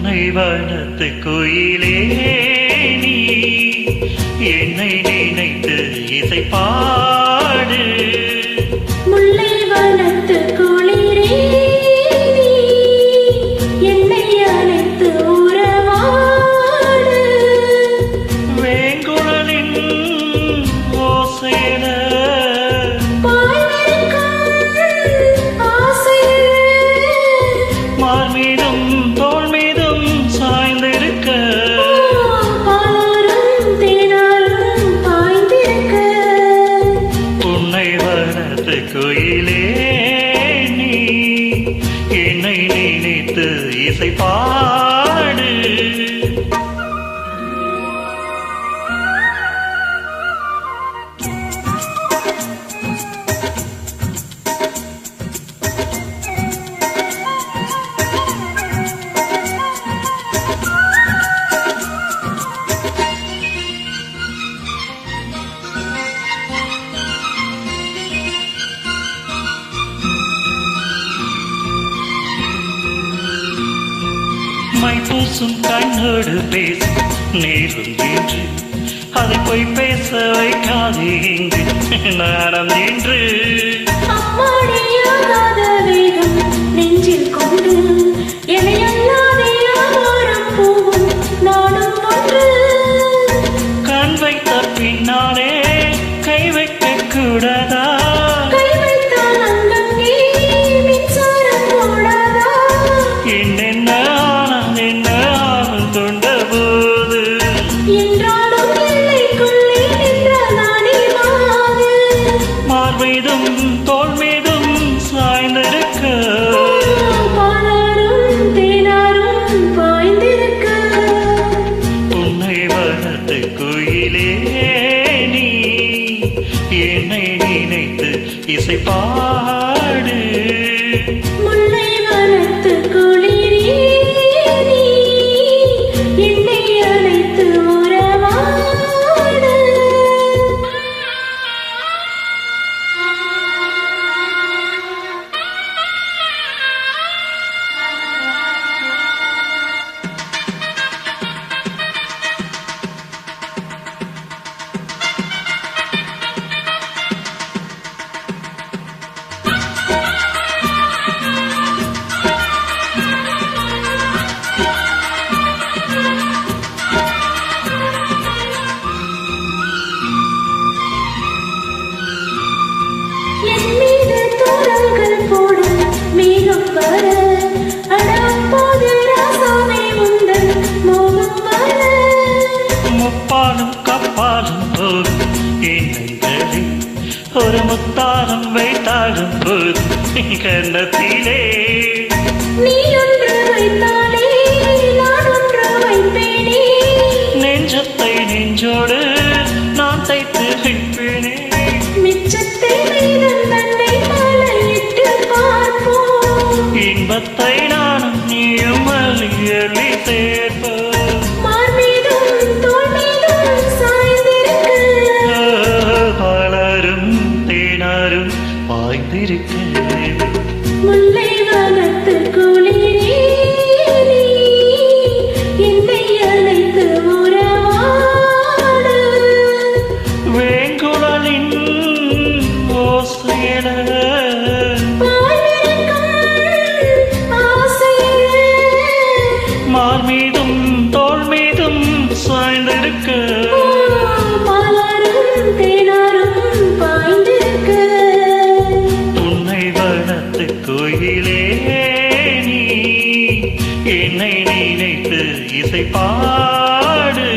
புன்னை வனத்து குயிலே நீ என்னை நினைத்து இசை பாடு. முல்லை வனத்து குளிரே நீ என்னை அழைத்து உறவாடு. வேங்குழலின் ஓசையன மார் மீதும் தோள் மீதும் சாய்ந்திருக்க புன்னை வனத்து குயிலே நீ என்னை நினைத்து இசை பாடு. மை பூசும் கண்ணோடு பேசி நேரும் என்று அதை போய் பேச வைக்காதே இங்கு நாடம் என்று. அம்மாடியாகாத வேகம் நெஞ்சில் கொண்டு எனையல்லாதே யாரும் போகும் நானும் ஒன்று. கண் வைத்த பின்னாலே கை வைக்க கூடாதா? கை வைத்தால் அங்கங்கே மின்சாரம் போடாதா? என்னென்ன தொண்ட போது என்றாலும் எல்லைக்குள்ளே நின்றதானே மாது. மார் மீதும் தோள் மீதும் சாய்ந்திருக்க பாலாரும் தேனாரும் பாய்ந்திருக்க புன்னை வனத்து குயிலே நீ என்னை நினைத்து இசை பாடு. முல்லை வனத்து குளிரே நீ என்னை அழைத்து உறவாடு. என் மீது தூரல்கள் போட மேகம் வர அடப்போது ராசாவே உந்தன் மோகம் வர. முப்பாலும் கப்பாலும் போதும் எண்ணங்களே ஒரு முத்தாரம் வைத்தாலும் போதும் கண்ணத்திலே. நீ ஒன்று வைத்தாலே நான் ஒன்று வைப்பேனே. நெஞ்சத்தை நெஞ்சோடு நான் தைத்து வைப்பேனே. மிச்சத்தை மீதம் தன்னை மலையிட்டு பார்ப்போம். இன்பத்தை நானும் நீயும் அள்ளி அள்ளி சேர்ப்போம். மார் மீதும் தோள் மீதும் சாய்ந்திருக்க பாலாரும் தேனாரும் பாய்ந்திருக்க முல்லை வனத்து குளிரே நீ என்னை அழைத்து உறவாடு. வேங்குழலின் ஓசையன மார் மீதும் தோள் மீதும் சாய்ந்திருக்க பாலாரும் தேனாரும் பாய்ந்திருக்க புன்னை வனத்து கோயிலே நீ என்னை நினைத்து இசை பாடு.